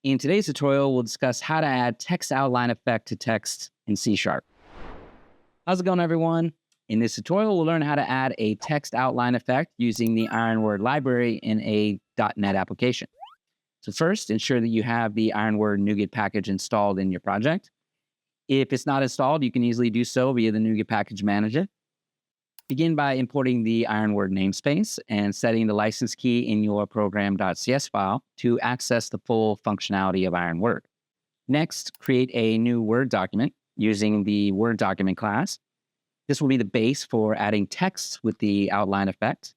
In today's tutorial, we'll discuss how to add text outline effect to text in C#. How's it going, everyone? In this tutorial, we'll learn how to add a text outline effect using the IronWord library in a .NET application. So first, ensure that you have the IronWord NuGet package installed in your project. If it's not installed, you can easily do so via the NuGet package manager. Begin by importing the IronWord namespace and setting the license key in your program.cs file to access the full functionality of IronWord. Next, create a new Word document using the Word document class. This will be the base for adding text with the outline effect.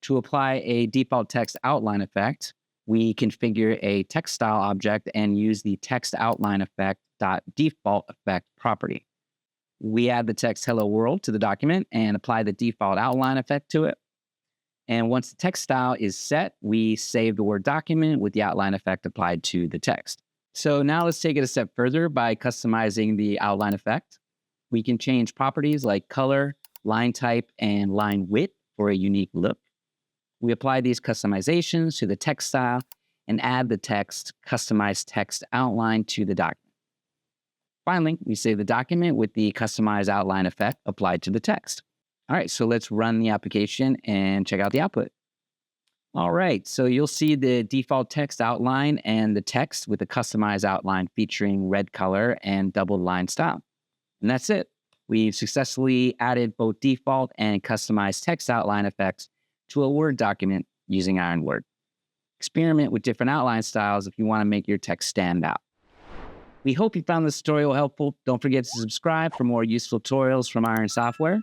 To apply a default text outline effect, we configure a text style object and use the TextOutlineEffect.DefaultEffect property. We add the text hello world to the document and apply the default outline effect to it. And once the text style is set, we save the Word document with the outline effect applied to the text. So now let's take it a step further by customizing the outline effect. We can change properties like color, line type, and line width for a unique look. We apply these customizations to the text style and add the text customized text outline to the document. Finally, we save the document with the customized outline effect applied to the text. All right, so let's run the application and check out the output. All right, so you'll see the default text outline and the text with a customized outline featuring red color and double line style. And that's it. We've successfully added both default and customized text outline effects to a Word document using IronWord. Experiment with different outline styles if you want to make your text stand out. We hope you found this tutorial helpful. Don't forget to subscribe for more useful tutorials from Iron Software.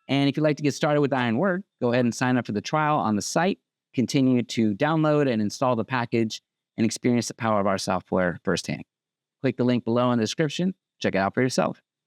And if you'd like to get started with IronWord, go ahead and sign up for the trial on the site. Continue to download and install the package and experience the power of our software firsthand. Click the link below in the description. Check it out for yourself.